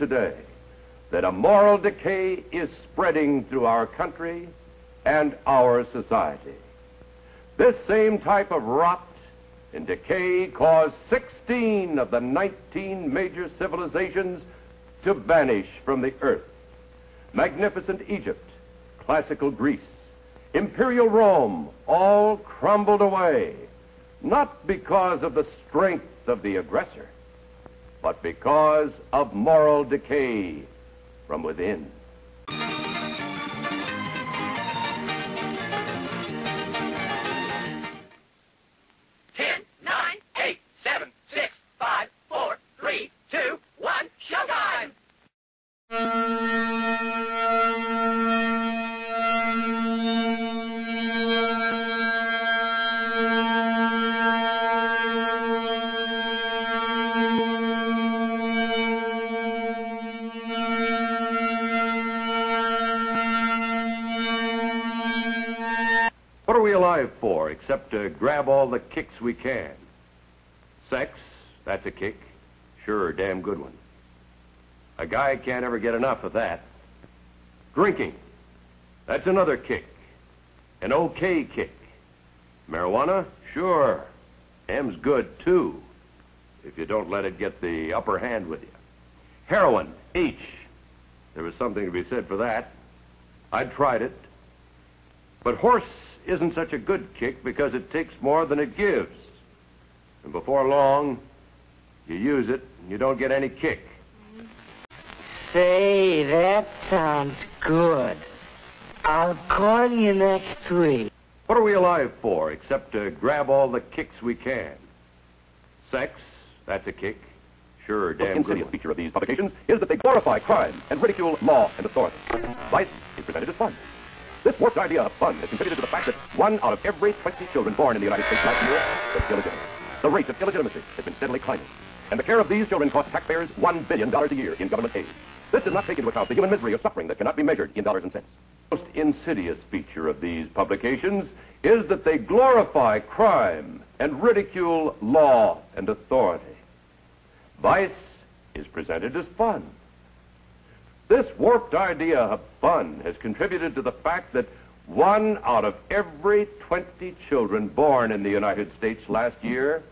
today that a moral decay is spreading through our country and our society. This same type of rot and decay caused 16 of the 19 major civilizations to vanish from the earth. Magnificent Egypt, classical Greece, imperial Rome, all crumbled away, not because of the strength of the aggressor, but because of moral decay from within. 10, 9, 8, 7, 6, 5, 4, 3, 2, 1, showtime! What are we alive for except to grab all the kicks we can? Sex, that's a kick. Sure, a damn good one. A guy can't ever get enough of that. Drinking, that's another kick. An okay kick. Marijuana, sure. M's good, too, if you don't let it get the upper hand with you. Heroin, H. There was something to be said for that. I tried it. But horse isn't such a good kick because it takes more than it gives. And before long, you use it and you don't get any kick. Say, that sounds good. I'll call you next week. What are we alive for except to grab all the kicks we can? Sex, that's a kick. Sure, a damn good one. The feature of these publications is that they glorify crime and ridicule law and authority. Vice is presented as fun. This warped idea of fun has contributed to the fact that 1 out of every 20 children born in the United States last year was illegitimate. The rate of illegitimacy has been steadily climbing, and the care of these children costs taxpayers $1 billion a year in government aid. This does not take into account the human misery or suffering that cannot be measured in dollars and cents. The most insidious feature of these publications is that they glorify crime and ridicule law and authority. Vice is presented as fun. This warped idea of fun has contributed to the fact that 1 out of every 20 children born in the United States last year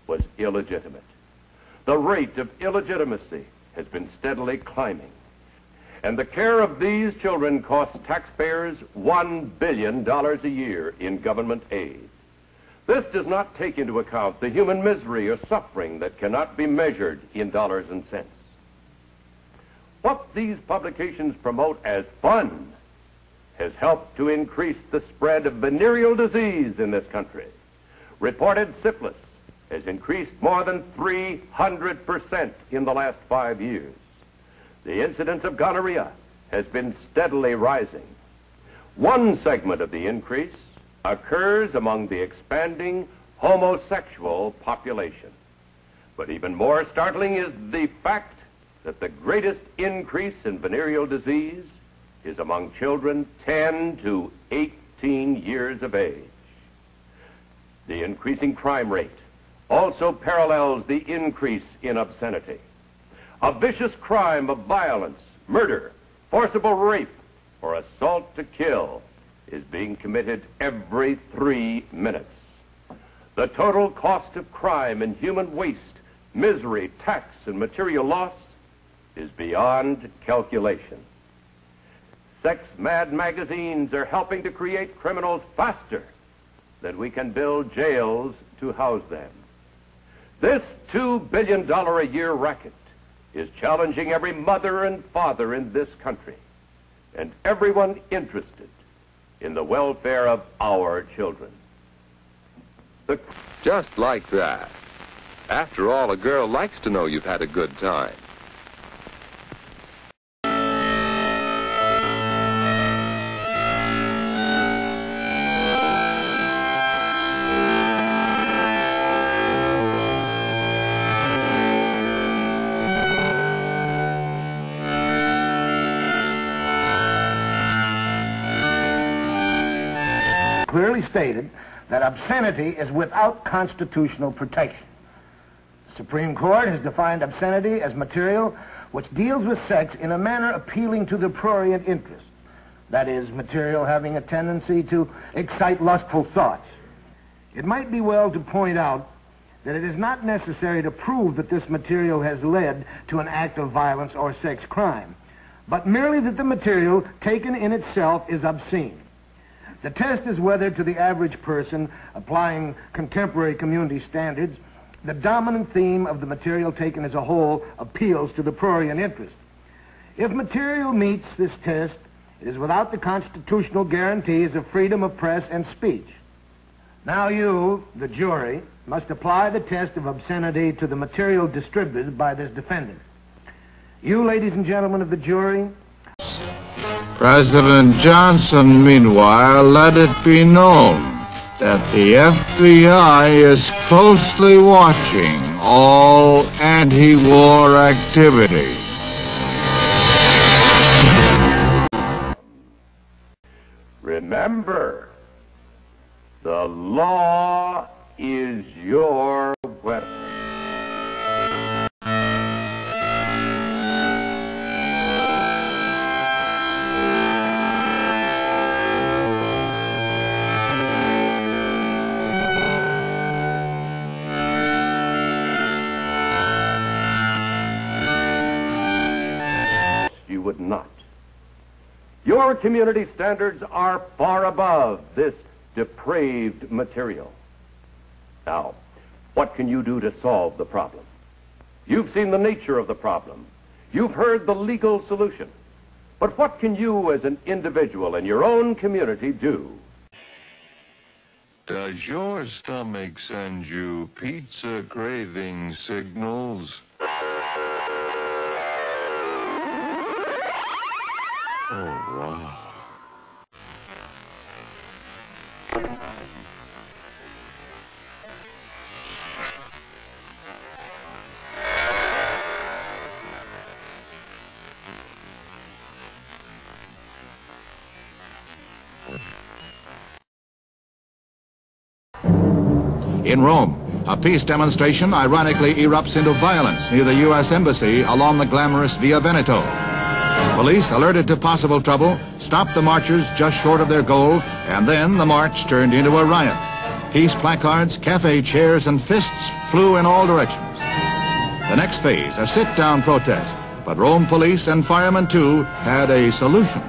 was illegitimate. The rate of illegitimacy has been steadily climbing, and the care of these children costs taxpayers $1 billion a year in government aid. This does not take into account the human misery or suffering that cannot be measured in dollars and cents. What these publications promote as fun has helped to increase the spread of venereal disease in this country. Reported syphilis has increased more than 300% in the last 5 years. The incidence of gonorrhea has been steadily rising. One segment of the increase occurs among the expanding homosexual population. But even more startling is the fact that the greatest increase in venereal disease is among children 10 to 18 years of age. The increasing crime rate also parallels the increase in obscenity. A vicious crime of violence, murder, forcible rape, or assault to kill is being committed every 3 minutes. The total cost of crime in human waste, misery, tax, and material loss is beyond calculation. Sex-mad magazines are helping to create criminals faster than we can build jails to house them. This $2 billion a year racket is challenging every mother and father in this country and everyone interested in the welfare of our children. Just like that. After all, a girl likes to know you've had a good time. Clearly stated that obscenity is without constitutional protection. The Supreme Court has defined obscenity as material which deals with sex in a manner appealing to the prurient interest. That is, material having a tendency to excite lustful thoughts. It might be well to point out that it is not necessary to prove that this material has led to an act of violence or sex crime, but merely that the material taken in itself is obscene. The test is whether, to the average person applying contemporary community standards, the dominant theme of the material taken as a whole appeals to the prurient interest. If material meets this test, it is without the constitutional guarantees of freedom of press and speech. Now you, the jury, must apply the test of obscenity to the material distributed by this defendant. You, ladies and gentlemen of the jury... President Johnson, meanwhile, let it be known that the FBI is closely watching all anti-war activity. Remember, the law is your weapon. You would not. Your community standards are far above this depraved material. Now, what can you do to solve the problem? You've seen the nature of the problem. You've heard the legal solution. But what can you as an individual in your own community do? Does your stomach send you pizza craving signals? Oh, wow. In Rome, a peace demonstration ironically erupts into violence near the U.S. Embassy along the glamorous Via Veneto. Police, alerted to possible trouble, stopped the marchers just short of their goal, and then the march turned into a riot. Peace placards, cafe chairs, and fists flew in all directions. The next phase, a sit-down protest, but Rome police and firemen, too, had a solution.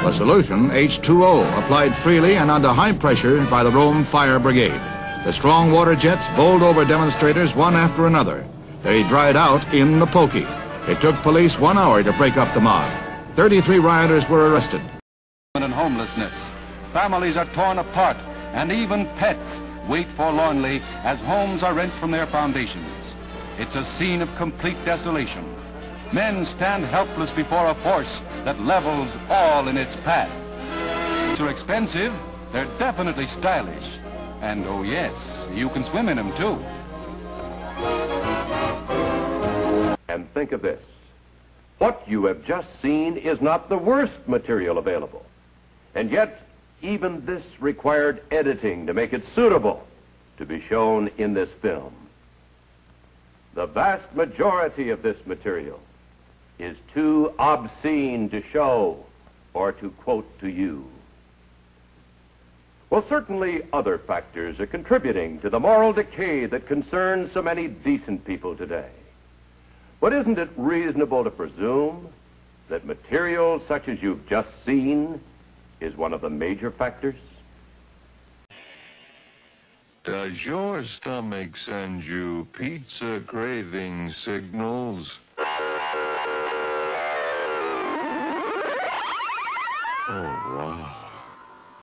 The solution, H2O, applied freely and under high pressure by the Rome Fire Brigade. The strong water jets bowled over demonstrators one after another. They dried out in the Pokey. It took police 1 hour to break up the mob. 33 rioters were arrested. And homelessness. Families are torn apart, and even pets wait forlornly as homes are rent from their foundations. It's a scene of complete desolation. Men stand helpless before a force that levels all in its path. They're expensive, they're definitely stylish. And oh yes, you can swim in them too. And think of this. What you have just seen is not the worst material available. And yet, even this required editing to make it suitable to be shown in this film. The vast majority of this material is too obscene to show or to quote to you. Well, certainly other factors are contributing to the moral decay that concerns so many decent people today. But isn't it reasonable to presume that material such as you've just seen is one of the major factors? Does your stomach send you pizza craving signals?